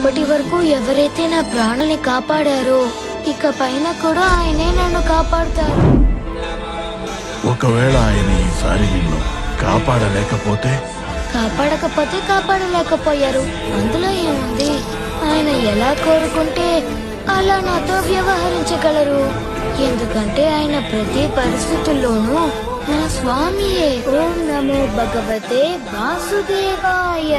ఇప్పటి వరకు ఎవరైతే నా ప్రాణాన్ని కాపాడారో ఇక పైన కూడా ఆయనే నన్ను కాపాడుతారు. ఒకవేళ ఆయన ఈసారి నిన్ను కాపాడలేకపోతే? కాపాడలేకపోయారు, అందులో ఏముంది? ఆయన ఎలా కోరుకుంటే అలా నాతో వ్యవహరించగలరు. ఎందుకంటే ఆయన ప్రతి పరిస్థితుల్లోనూ నా స్వామియే. ఓం నమో భగవతే వాసుదేవాయ.